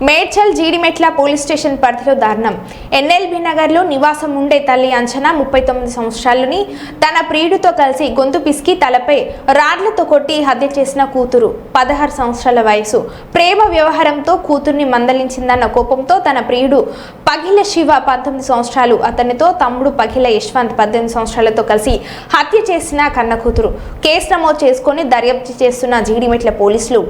Medchal Jeedimetla police station పరిధిలో దారుణం. ఎన్ఎల్బీ నగర్లో నివాసం ఉండే తల్లి అంచనా 39 సంవత్సరాలని తన ప్రియుడితో కలిసి గొంతు పిసికి తలపై రాడ్లతో కొట్టి హత్య చేసిన కూతురు 16 సంవత్సరాల వయసు. ప్రేమ వ్యవహారంతో కూతుర్ని మందలించిందన్న కోపంతో తన ప్రియుడు పగిల శివ 19 సంవత్సరాలు, అతనితో తమ్ముడు పగిల యశ్వంత్ 18 సంవత్సరాలతో కలిసి హత్య చేసిన కన్న కూతురు. కేసు నమోదు చేసుకుని దర్యాప్తు చేస్తున్న జీడిమెట్ల పోలీసులు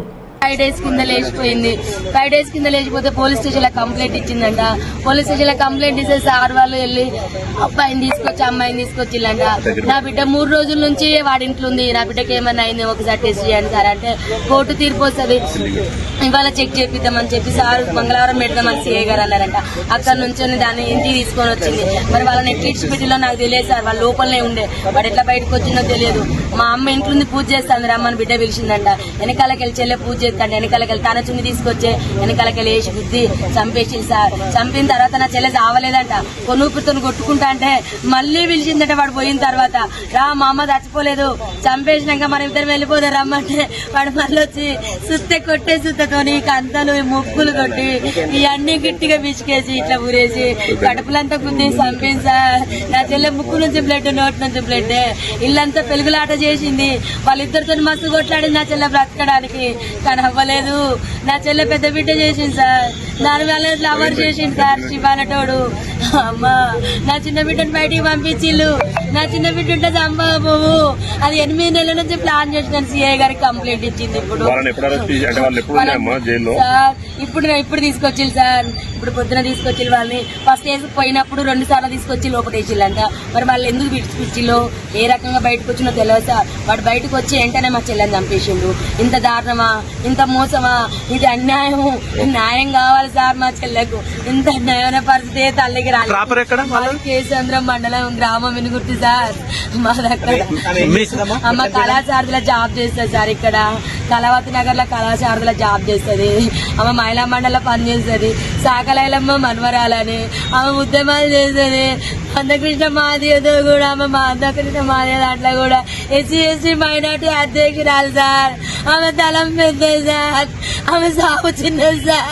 5 days కింద లేచిపోయింది. 5 days కింద లేచిపోతే పోలీస్ స్టేషన్ లో కంప్లైంట్ ఇచ్చిందంట. పోలీస్ స్టేషన్ లో కంప్లైంట్ ఇస్తే సార్ వాళ్ళు వెళ్ళి అబ్బాయిని తీసుకొచ్చి అమ్మాయిని తీసుకొచ్చిల్లంట. నా బిడ్డ 3 రోజుల నుంచి వాడింట్లో ఉంది, నా బిడ్డకి ఏమన్నా అయింది ఒకసారి టెస్ట్ చేయండి సార్ అంటే కోర్టు తీర్పు వస్తుంది, ఇవాళ చెక్ చేపిద్దామని చెప్పి సార్ మంగళవారం పెడదామని సిఐ గారు అన్నారంట. అక్కడ నుంచి దాన్ని ఇంటికి తీసుకొని వచ్చింది. మరి వాళ్ళని ఎట్లీస్ట్ పెట్టిలో నాకు తెలియదు సార్, వాళ్ళ లోపలనే ఉండే, వాడు ఎట్లా బయటకు వచ్చిందో తెలియదు. మా అమ్మ ఇంట్లో ఉంది, పూజ చేస్తాను రమ్మని బిడ్డ పిలిచిందంట. వెనకాలకి వెళ్ళి చెల్లె పూజ చేస్తాను, వెనకాలకి వెళ్ళి తన చున్ని తీసుకొచ్చే వెనకాలకి వెళ్ళి వేసి బుద్ధి చంపేసింది సార్. చంపిన తర్వాత నా చెల్లె చావలేదంట, కొనుపుతో కొట్టుకుంటా అంటే మళ్ళీ పిలిచిందట. వాడు పోయిన తర్వాత రా మా అమ్మ చచ్చిపోలేదు, చంపేసినాక మన ఇద్దరు వెళ్ళిపోతారు రమ్మంటే వాడు మళ్ళీ వచ్చి సుత్తే కొట్టే సుత్తతోని కంతలు ముక్కులు కొట్టి ఇవన్నీ గట్టిగా బిచికేసి ఇట్లా ఊరేసి కడుపులంతా గుద్ది చంపింది సార్. నా చెల్లె ముక్కు నుంచి బ్లడ్, నోటి నుంచి బ్లడ్, ఇల్లంతా పెరుగులాట చేసింది. వాళ్ళిద్దరితో మస్తు కొట్లాడింది నా చెల్లె బ్రతకడానికి, కానీ అవ్వలేదు. నా చెల్లె పెద్ద బిడ్డ చేసింది సార్, దాని వల్ల లవర్ చేసింది సార్ శివానటోడు. అమ్మా నా చిన్న బిడ్డను బయటికి పంపించిల్లు, నా చిన్న బిడ్డ ఉంటే చంపబోవు. అది 8 నెలల నుంచి ప్లాన్ చేసిన సిఐ గారికి కంప్లైంట్ ఇచ్చింది. ఇప్పుడు సార్ ఇప్పుడు తీసుకొచ్చిల్లు సార్, ఇప్పుడు పొద్దున తీసుకొచ్చిల్లు. వాళ్ళని ఫస్ట్ పోయినప్పుడు 2 సార్లు తీసుకొచ్చి లోపల వేసిల్లంట. మరి వాళ్ళు ఎందుకు పిచ్చిలో ఏ రకంగా బయటకు వచ్చినో తెలియదు సార్. వాడు బయటకు వచ్చి వెంటనే మా చెల్లెని చంపేసిండు. ఇంత దారుణమా, ఇంత మోసమా, ఇది అన్యాయము. న్యాయం కావాలి సార్ మా చెల్లెకు. ఇంత న్యాయమైన పరిస్థితి తల్లికి రాలేదు. కేసంద్రం మండలం గ్రామం వినుగుర్తి సార్. మా దగ్గర అమ్మ కళాశారదిలో జాబ్ చేస్తుంది సార్. ఇక్కడ కళావతి నగర్ లో కళాశారదిలో జాబ్ చేస్తుంది. ఆమె మహిళా మండలిలో పనిచేస్తుంది. సాకలైలమ్మ మన్వరాలని ఆమె ఉద్యమాలు చేస్తుంది. మందకృష్ణ మాదితో కూడా ఆమె మందకృష్ణ మాది దాంట్లో కూడా ఎస్సీ మైనార్టీ అధ్యక్షురాలు సార్. ఆమె తలం పెద్ద సార్, ఆమె సాగు చిన్న సార్.